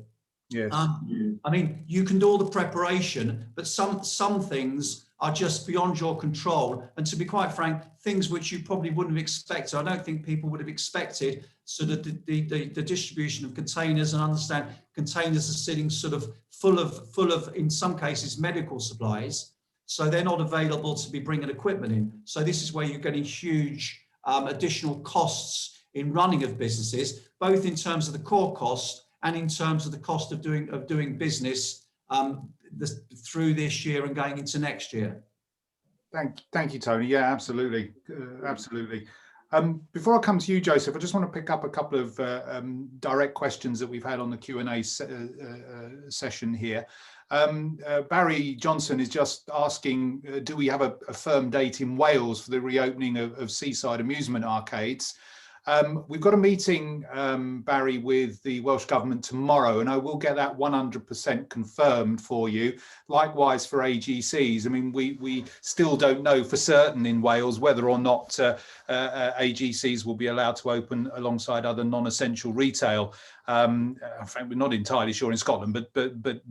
Yes.
I mean, you can do all the preparation, but some things are just beyond your control. And to be quite frank, things which you probably wouldn't have expected. I don't think people would have expected sort of the distribution of containers, and understand containers are sitting sort of full of, in some cases, medical supplies. So they're not available to be bringing equipment in. So this is where you're getting huge additional costs in running of businesses, both in terms of the core cost and in terms of the cost of doing business through this year and going into next year.
Thank you, Tony. Yeah, absolutely, absolutely. Before I come to you, Joseph, I just want to pick up a couple of direct questions that we've had on the Q&A session here. Barry Johnson is just asking, do we have a firm date in Wales for the reopening of seaside amusement arcades? We've got a meeting, Barry, with the Welsh Government tomorrow, and I will get that 100% confirmed for you. Likewise for AGCs. I mean, we still don't know for certain in Wales whether or not AGCs will be allowed to open alongside other non-essential retail. In fact, we're not entirely sure in Scotland, but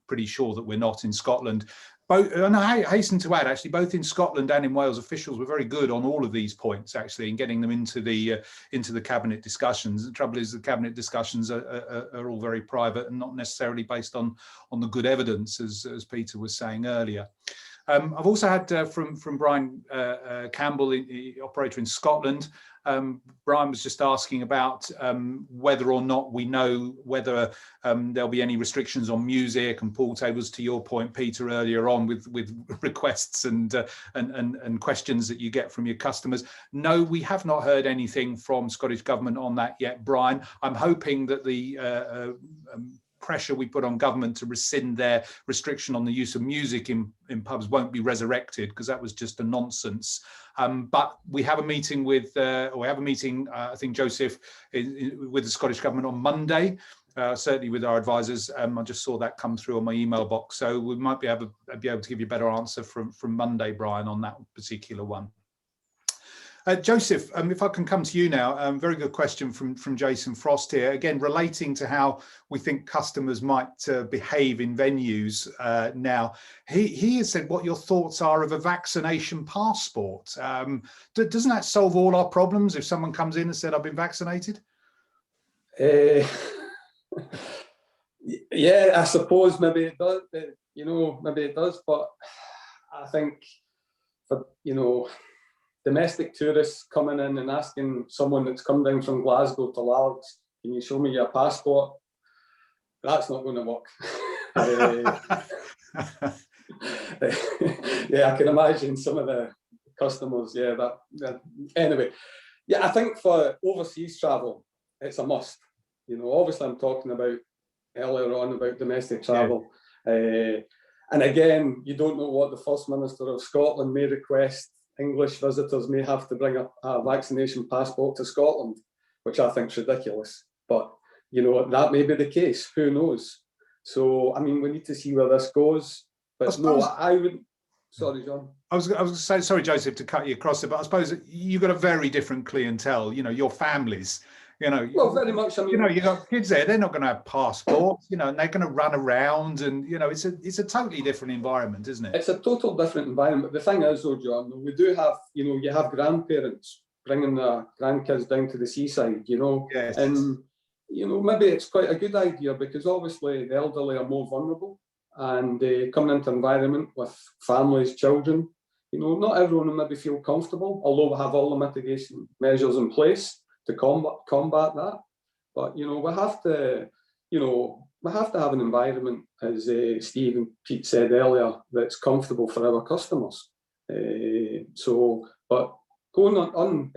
pretty sure that we're not in Scotland. And I hasten to add, actually, both in Scotland and in Wales, officials were very good on all of these points, actually, in getting them into the cabinet discussions. The trouble is, the cabinet discussions are all very private and not necessarily based on the good evidence, as Peter was saying earlier. I've also had from Brian Campbell, operator in Scotland. Brian was just asking about whether or not we know whether there'll be any restrictions on music and pool tables. To your point, Peter, earlier on with requests and questions that you get from your customers. No, we have not heard anything from Scottish Government on that yet, Brian. I'm hoping that the pressure we put on government to rescind their restriction on the use of music in pubs won't be resurrected, because that was just a nonsense. But we have a meeting with, I think, Joseph, with the Scottish Government on Monday, certainly with our advisors. I just saw that come through on my email box. So we might be able to give you a better answer from Monday, Brian, on that particular one. Joseph, if I can come to you now, very good question from Jason Frost here, again relating to how we think customers might behave in venues now. He has said what your thoughts are of a vaccination passport. Doesn't that solve all our problems if someone comes in and said, I've been vaccinated?
Yeah, I suppose maybe it does, maybe it does, but I think for, domestic tourists coming in and asking someone that's come down from Glasgow to Largs, can you show me your passport? That's not going to work. Yeah, I can imagine some of the customers, yeah, anyway. Yeah, I think for overseas travel, it's a must. Obviously I'm talking about earlier on about domestic travel. Yeah. And again, you don't know what the First Minister of Scotland may request. English visitors may have to bring a vaccination passport to Scotland, which I think is ridiculous. But, that may be the case. Who knows? So, I mean, we need to see where this goes. But I would... Sorry, John.
I was going to say, sorry, Joseph, to cut you across it, but I suppose you've got a very different clientele, your families.
Well, very much. I mean,
you've got kids there; they're not going to have passports, and they're going to run around, and it's a totally different environment, isn't it?
It's a total different environment. The thing is, though, John, we do have, you have grandparents bringing their grandkids down to the seaside,
yes.
And maybe it's quite a good idea because obviously the elderly are more vulnerable, and coming into an environment with families, children, not everyone will maybe feel comfortable, although we have all the mitigation measures in place to combat that. But we have to have an environment, as Steve and Pete said earlier, that's comfortable for our customers. But going on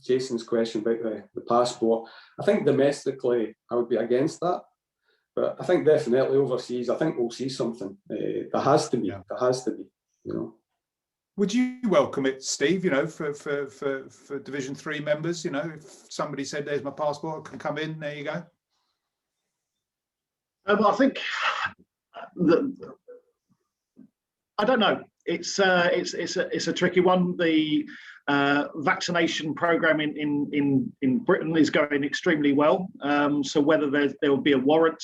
Jason's question about the passport, I think domestically I would be against that, but I think definitely overseas, I think we'll see something. There has to be.
Yeah.
There has to be.
Would you welcome it, Steve? For Division 3 members, if somebody said, "There's my passport, I can come in." There you go.
I think I don't know. It's a tricky one. The vaccination program in Britain is going extremely well. So whether there will be a warrant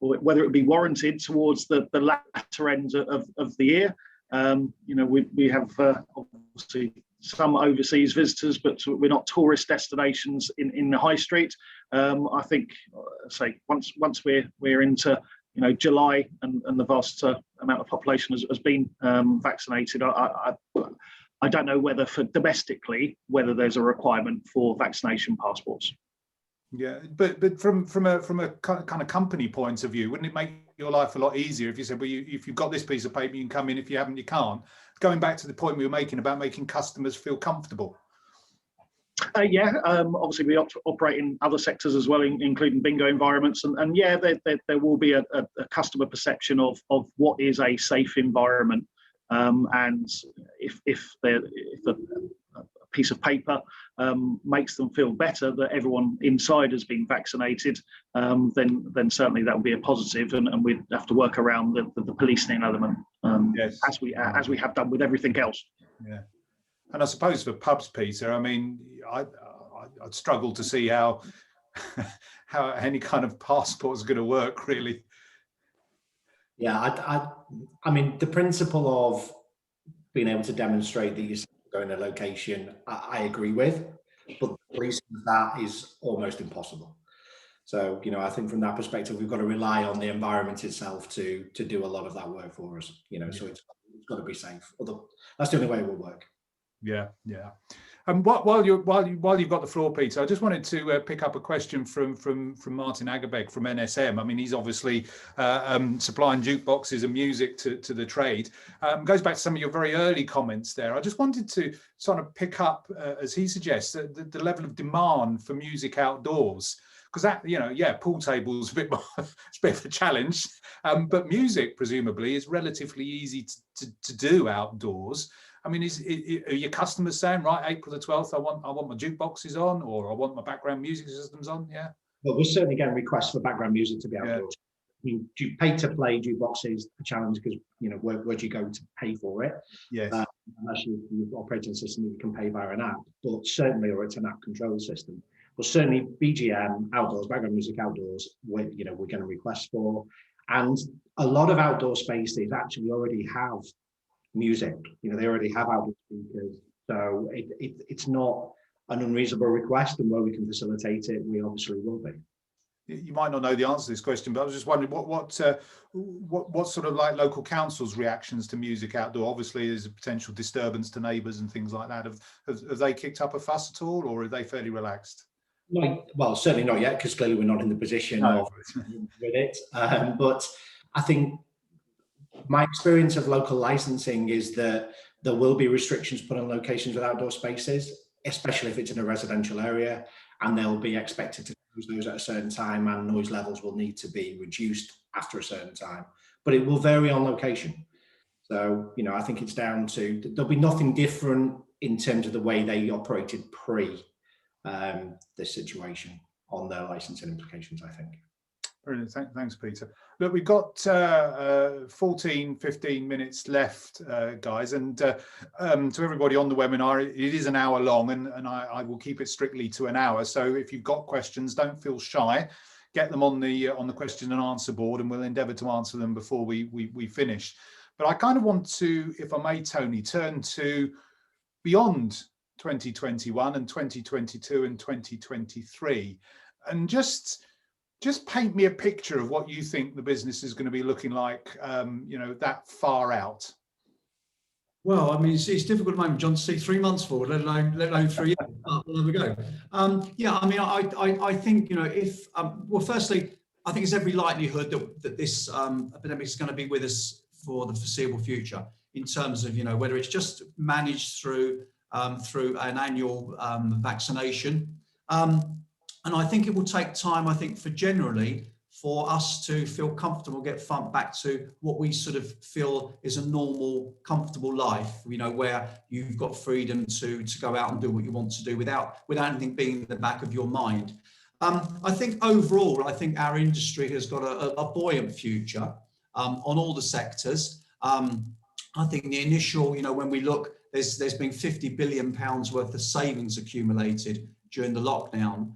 or whether it will be warranted towards the latter end of the year. We have obviously some overseas visitors, but we're not tourist destinations in the high street. I think, once we're into July and the vast amount of population has been vaccinated, I don't know whether for domestically whether there's a requirement for vaccination passports.
Yeah, but from a kind of company point of view, wouldn't it make your life a lot easier if you said, well, if you've got this piece of paper, you can come in. If you haven't, you can't. Going back to the point we were making about making customers feel comfortable. Obviously we operate in other sectors as well, including bingo environments, and there will be a customer perception of what is a safe environment, and if the piece of paper makes them feel better that everyone inside has been vaccinated, then certainly that will be a positive, and we'd have to work around the policing element, yes,
as we have done with everything else.
Yeah, and I suppose for pubs, Peter, I mean, I'd struggle to see how any kind of passport is going to work, really.
Yeah, I mean, the principle of being able to demonstrate that you're going to a location, I agree with, but the policing of that is almost impossible. So, I think from that perspective, we've got to rely on the environment itself to do a lot of that work for us. So it's it's got to be safe. That's the only way it will work.
Yeah, yeah. While you've got the floor, Peter, I just wanted to pick up a question from Martin Agabeg from NSM. I mean, he's obviously supplying jukeboxes and music to the trade. Goes back to some of your very early comments there. I just wanted to sort of pick up, as he suggests, the level of demand for music outdoors. Because that, yeah, pool tables a bit more, it's a bit of a challenge, but music presumably is relatively easy to do outdoors. I mean, are your customers saying, right, April the 12th, I want my jukeboxes on, or I want my background music systems on? Yeah.
Well, we're certainly getting requests for background music to be outdoors. I mean, do you pay to play jukeboxes? A challenge, because where do you go to pay for it?
Yes.
Unless you've operating a system that you can pay via an app, but certainly, or it's an app control system. But certainly, BGM outdoors, background music outdoors, we're going to request for, and a lot of outdoor spaces actually already have music. They already have outdoor speakers, so it's not an unreasonable request, and where we can facilitate it, we obviously will be.
You might not know the answer to this question, but I was just wondering what sort of like local councils' reactions to music outdoor. Obviously, there's a potential disturbance to neighbours and things like that. Have they kicked up a fuss at all, or are they fairly relaxed?
Well, certainly not yet, because clearly we're not in the position of with it. But I think my experience of local licensing is that there will be restrictions put on locations with outdoor spaces, especially if it's in a residential area, and they'll be expected to close those at a certain time, and noise levels will need to be reduced after a certain time. But it will vary on location. So, I think it's down to, there'll be nothing different in terms of the way they operated pre this situation on their licensing implications, I think.
Brilliant. Thanks, Peter. Look, we've got 14, 15 minutes left, guys. And to everybody on the webinar, it is an hour long, and I will keep it strictly to an hour. So if you've got questions, don't feel shy. Get them on the question and answer board, and we'll endeavour to answer them before we finish. But I kind of want to, if I may, Tony, turn to beyond 2021 and 2022 and 2023, and just paint me a picture of what you think the business is going to be looking like, that far out.
Well, I mean, it's difficult at the moment, John, to see 3 months forward, let alone 3 years. There we go. Yeah, I mean, I think, firstly, I think there's every likelihood that this epidemic is going to be with us for the foreseeable future, in terms of, whether it's just managed through an annual vaccination. And I think it will take time, for us to feel comfortable, get back to what we sort of feel is a normal, comfortable life, where you've got freedom to go out and do what you want to do without anything being in the back of your mind. I think overall, our industry has got a buoyant future on all the sectors. I think the initial, when we look, there's been £50 billion worth of savings accumulated during the lockdown.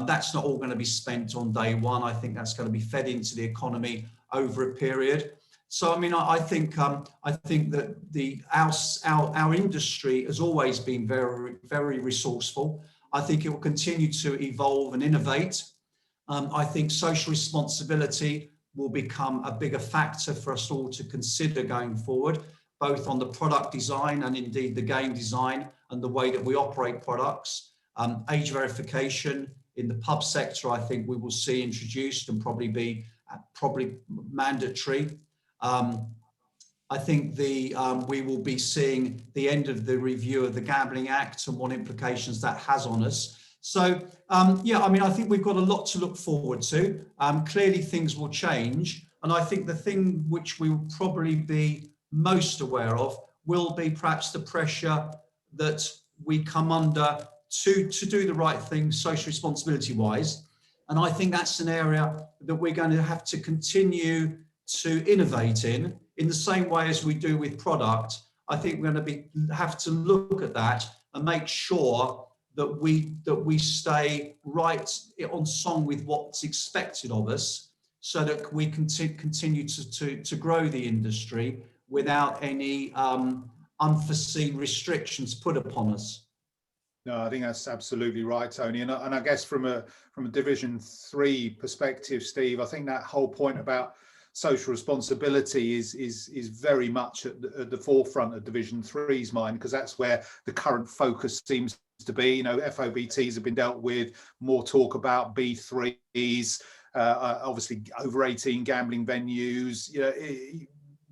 That's not all going to be spent on day one. I think that's going to be fed into the economy over a period. So, I mean, I think that our industry has always been very, very resourceful. I think it will continue to evolve and innovate. I think social responsibility will become a bigger factor for us all to consider going forward, both on the product design and indeed the game design and the way that we operate products. Age verification in the pub sector, I think we will see introduced and probably be mandatory. I think we will be seeing the end of the review of the Gambling Act and what implications that has on us. So, yeah, I mean, I think we've got a lot to look forward to. Clearly, things will change. And I think the thing which we will probably be most aware of will be perhaps the pressure that we come under to do the right thing social responsibility wise. And I think that's an area that we're going to have to continue to innovate in the same way as we do with product. I think we're going to have to look at that and make sure that we stay right on song with what's expected of us, so that we can continue to grow the industry without any unforeseen restrictions put upon us.
No, I think that's absolutely right, Tony. And I guess from a Division 3 perspective, Steve, I think that whole point about social responsibility is very much at the forefront of Division 3's mind, because that's where the current focus seems to be. You know, FOBTs have been dealt with, more talk about B3s, obviously over 18 gambling venues. You know,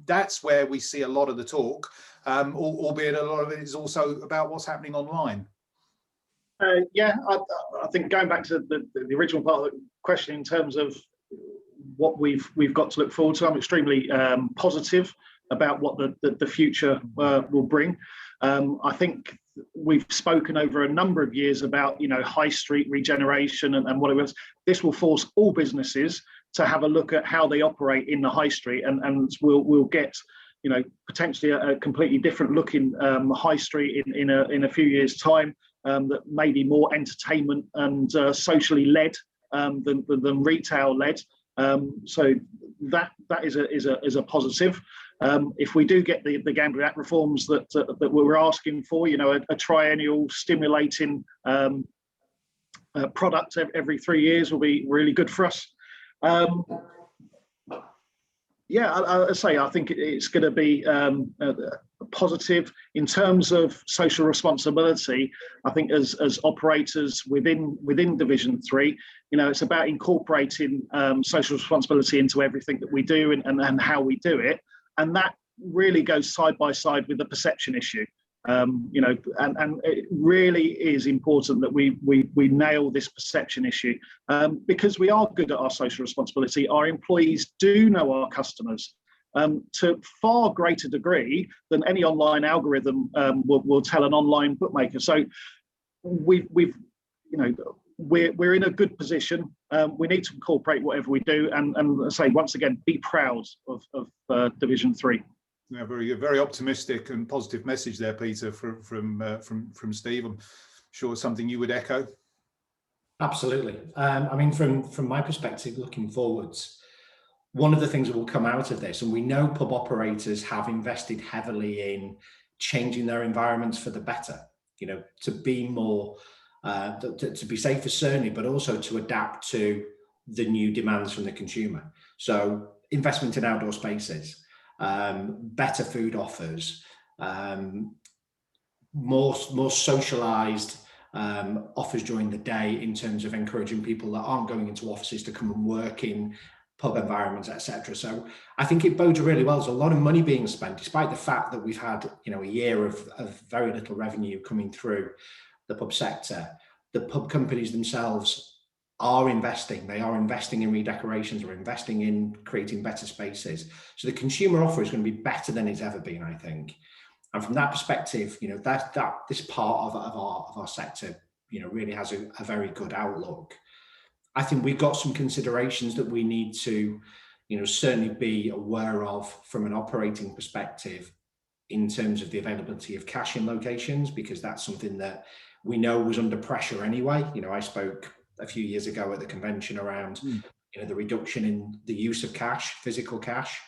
that's where we see a lot of the talk, albeit a lot of it is also about what's happening online.
Yeah, I think going back to the original part of the question in terms of what we've got to look forward to, I'm extremely positive about what the future will bring. I think we've spoken over a number of years about, you know, high street regeneration and what it was. This will force all businesses to have a look at how they operate in the high street, and we'll get, you know, potentially a completely different looking high street in a few years' time, that may be more entertainment and socially led than retail led. So that is a positive. If we do get the Gambling Act reforms that we're asking for, you know, a triennial stimulating product every 3 years will be really good for us. Yeah, I say I think it's going to be positive in terms of social responsibility. I think as operators within Division 3, you know, it's about incorporating social responsibility into everything that we do and how we do it, and that really goes side by side with the perception issue. You know, and it really is important that we nail this perception issue, because we are good at our social responsibility. Our employees do know our customers to far greater degree than any online algorithm will tell an online bookmaker. So we're in a good position. We need to incorporate whatever we do, and say once again, be proud of Division 3.
Yeah, very optimistic and positive message there, Peter, from Steve. I'm sure it's something you would echo.
Absolutely. I mean, from my perspective, looking forwards, one of the things that will come out of this, and we know pub operators have invested heavily in changing their environments for the better, you know, to be more, to be safer certainly, but also to adapt to the new demands from the consumer. So investment in outdoor spaces, better food offers, more socialized offers during the day in terms of encouraging people that aren't going into offices to come and work in pub environments, etc. So I think it bodes really well. There's a lot of money being spent, despite the fact that we've had, you know, a year of very little revenue coming through the pub sector. The pub companies themselves are investing. They are investing in redecorations, or investing in creating better spaces. So the consumer offer is going to be better than it's ever been, I think. And from that perspective, you know, that this part of our sector, you know, really has a very good outlook. I think we've got some considerations that we need to, you know, certainly be aware of from an operating perspective in terms of the availability of cash in locations, because that's something that we know was under pressure anyway. You know, I spoke a few years ago at the convention around, you know, the reduction in the use of cash, physical cash.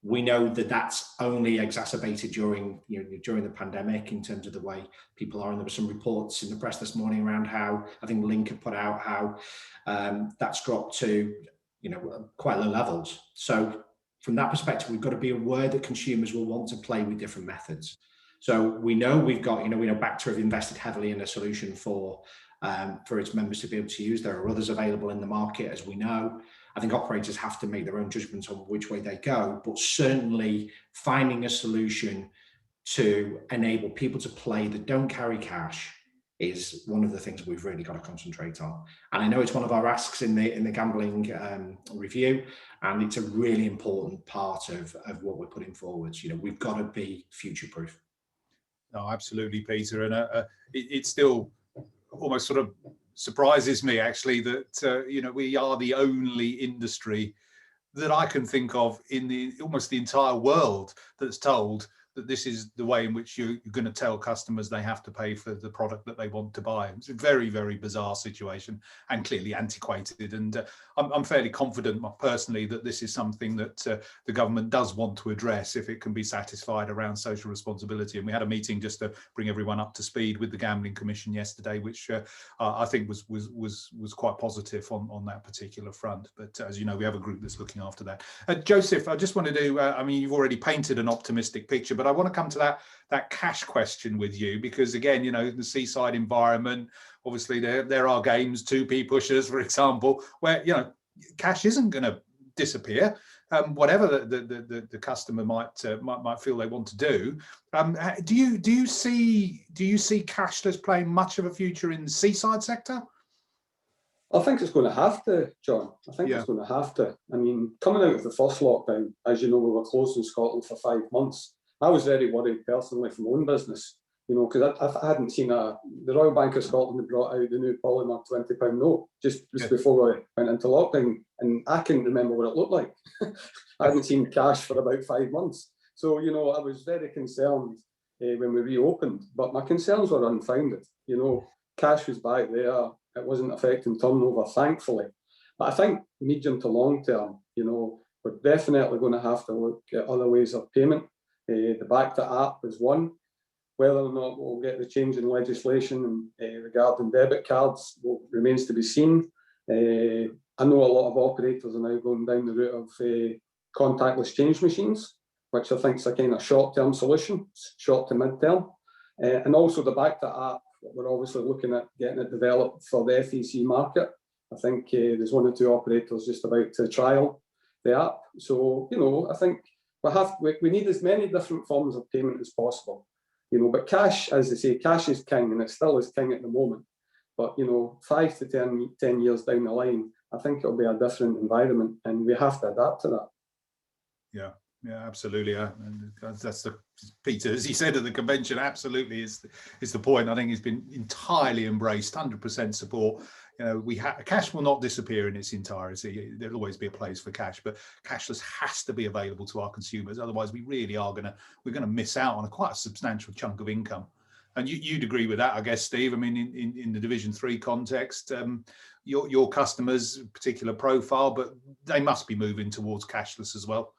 We know that that's only exacerbated during the pandemic in terms of the way people are. And there were some reports in the press this morning around how, I think Link had put out how that's dropped to, you know, quite low levels. So from that perspective, we've got to be aware that consumers will want to play with different methods. So we know we've got, you know, we know Bacta have invested heavily in a solution for its members to be able to use. There are others available in the market, as we know. I think operators have to make their own judgments on which way they go, but certainly finding a solution to enable people to play that don't carry cash is one of the things we've really got to concentrate on. And I know it's one of our asks in the gambling review, and it's a really important part of what we're putting forward. You know, we've got to be future-proof.
No, absolutely, Peter. And it still almost sort of surprises me, actually, that you know, we are the only industry that I can think of in almost the entire world that's told that this is the way in which you're going to tell customers they have to pay for the product that they want to buy. It's a very, very bizarre situation and clearly antiquated. And I'm fairly confident personally that this is something that the government does want to address if it can be satisfied around social responsibility. And we had a meeting just to bring everyone up to speed with the Gambling Commission yesterday, which I think was quite positive on that particular front. But as you know, we have a group that's looking after that. Joseph, I just wanted to, I mean, you've already painted an optimistic picture, but I want to come to that cash question with you, because again, you know, the seaside environment, obviously there are games, 2p pushers, for example, where, you know, cash isn't going to disappear, whatever the customer might feel they want to do. Do you see cashless playing much of a future in the seaside sector?
I think it's going to have to, John. I think it's going to have to. I mean, coming out of the first lockdown, as you know, we were closed in Scotland for 5 months. I was very worried personally for my own business, you know, because I hadn't seen the Royal Bank of Scotland had brought out the new polymer £20 note just before we went into lockdown, and I couldn't remember what it looked like. I hadn't seen cash for about 5 months. So, you know, I was very concerned when we reopened, but my concerns were unfounded. You know, cash was back there. It wasn't affecting turnover, thankfully. But I think medium to long term, you know, we're definitely going to have to look at other ways of payment. The Back to app is one. Whether or not we'll get the change in legislation regarding debit cards remains to be seen. I know a lot of operators are now going down the route of contactless change machines, which I think is a kind of short-term solution, short to mid-term. And also the Back to app, we're obviously looking at getting it developed for the FEC market. I think there's 1 or 2 operators just about to trial the app. So, you know, I think we need as many different forms of payment as possible. You know, but cash, as they say, cash is king, and it still is king at the moment. But, you know, 5 to 10 years down the line, I think it'll be a different environment, and we have to adapt to that.
Yeah, absolutely. And that's Peter, as he said at the convention, absolutely is the point. I think it's been entirely embraced, 100% support. You know, cash will not disappear in its entirety. There'll always be a place for cash, but cashless has to be available to our consumers. Otherwise, we really are we're going to miss out on quite a substantial chunk of income. And you'd agree with that, I guess, Steve. I mean, in the Division 3 context, your customers, particular profile, but they must be moving towards cashless as well.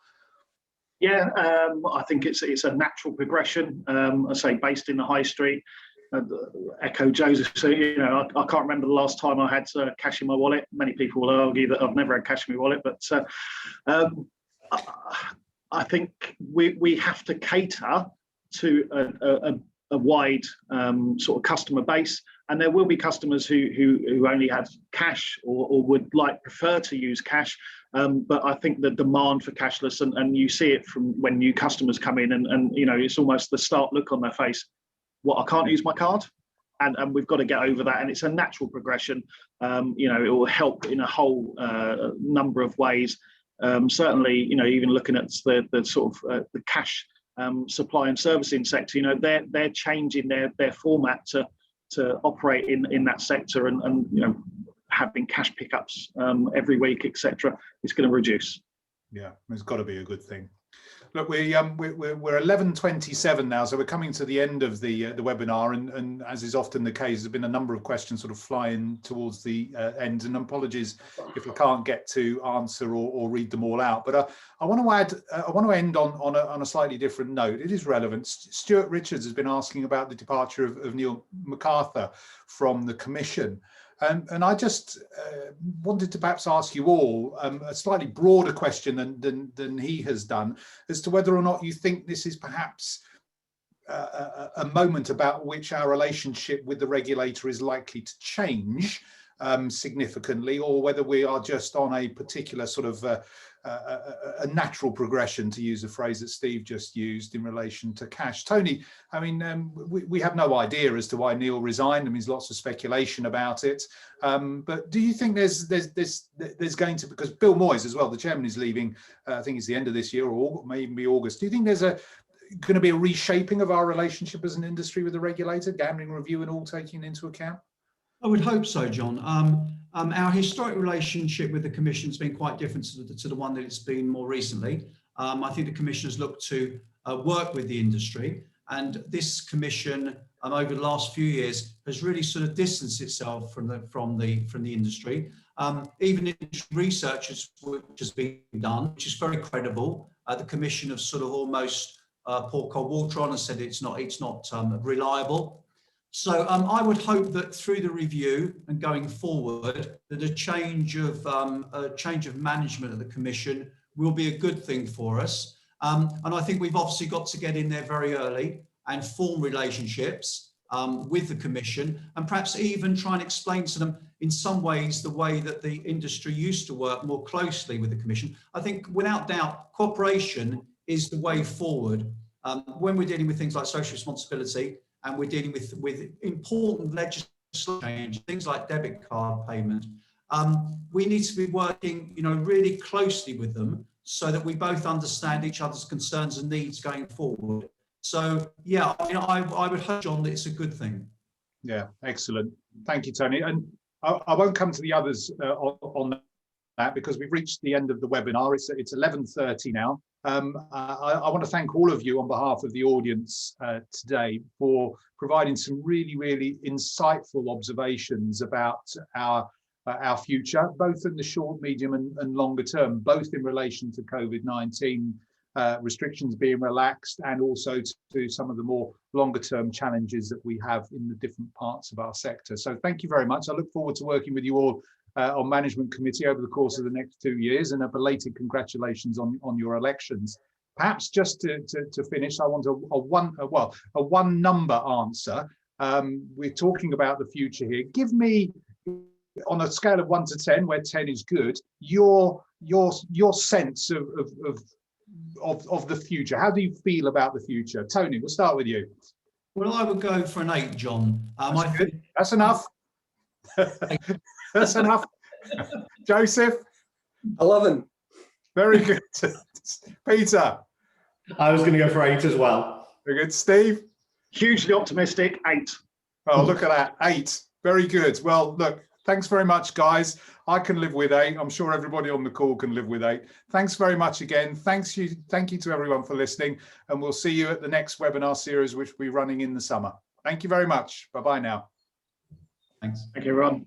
Yeah, I think it's a natural progression. I say based in the high street. Echo Joseph. So, you know, I can't remember the last time I had cash in my wallet. Many people will argue that I've never had cash in my wallet, but I think we have to cater to a wide sort of customer base, and there will be customers who only have cash or would prefer to use cash. But I think the demand for cashless, and you see it from when new customers come in, and you know, it's almost the start look on their face. What, I can't use my card? And we've got to get over that, and it's a natural progression. You know, it will help in a whole number of ways. Certainly, you know, even looking at the sort of the cash supply and servicing sector, you know, they're changing their format to operate in that sector, and you know, having cash pickups every week, etc., is going to reduce.
Yeah, it's got to be a good thing. Look, we're 11:27 now, so we're coming to the end of the webinar, and as is often the case, there's been a number of questions sort of flying towards the end, and apologies if I can't get to answer or read them all out. But I want to end on a slightly different note. It is relevant. Stuart Richards has been asking about the departure of Neil MacArthur from the Commission. And I just wanted to perhaps ask you all a slightly broader question than he has done, as to whether or not you think this is perhaps a moment about which our relationship with the regulator is likely to change significantly, or whether we are just on a particular sort of a natural progression, to use a phrase that Steve just used, in relation to cash. Tony, I mean, we have no idea as to why Neil resigned. I mean, there's lots of speculation about it. But do you think there's going to, because Bill Moyes as well, the chairman, is leaving, I think it's the end of this year, or maybe August. Do you think there's going to be a reshaping of our relationship as an industry with the regulator, Gambling Review and all taking into account?
I would hope so, John. Our historic relationship with the Commission has been quite different to the one that it's been more recently. I think the Commission has looked to work with the industry. And this commission, over the last few years, has really sort of distanced itself from the industry. Even in research which has been done, which is very credible, the commission have sort of almost poured cold water on and said it's not reliable. So I would hope that through the review and going forward, that a change of management of the commission will be a good thing for us. And I think we've obviously got to get in there very early and form relationships with the commission, and perhaps even try and explain to them in some ways the way that the industry used to work more closely with the commission. I think without doubt, cooperation is the way forward when we're dealing with things like social responsibility, and we're dealing with important legislation change, things like debit card payment. We need to be working, really closely with them so that we both understand each other's concerns and needs going forward. So, yeah, I would hope, John, that it's a good thing.
Yeah, excellent. Thank you, Tony. And I won't come to the others on that because we've reached the end of the webinar. It's 11:30 now. I want to thank all of you on behalf of the audience today for providing some really, really insightful observations about our future, both in the short, medium and longer term, both in relation to COVID-19 restrictions being relaxed and also to some of the more longer term challenges that we have in the different parts of our sector. So thank you very much. I look forward to working with you all on management committee over the course of the next 2 years, and a belated congratulations on your elections. Perhaps just to finish, I want a one number answer. We're talking about the future here. Give me, on a scale of 1 to 10, where 10 is good, your sense of the future. How do you feel about the future? Tony, we'll start with you.
Well, I would go for an 8, John.
That's good. That's enough. That's enough. Joseph?
11.
Very good. Peter?
I was going to go for 8 as well.
Very good. Steve?
Hugely optimistic, 8.
Oh, look at that. 8. Very good. Well, look, thanks very much, guys. I can live with 8. I'm sure everybody on the call can live with 8. Thanks very much again. Thank you to everyone for listening, and we'll see you at the next webinar series, which will be running in the summer. Thank you very much. Bye-bye now.
Thanks.
Thank you, everyone.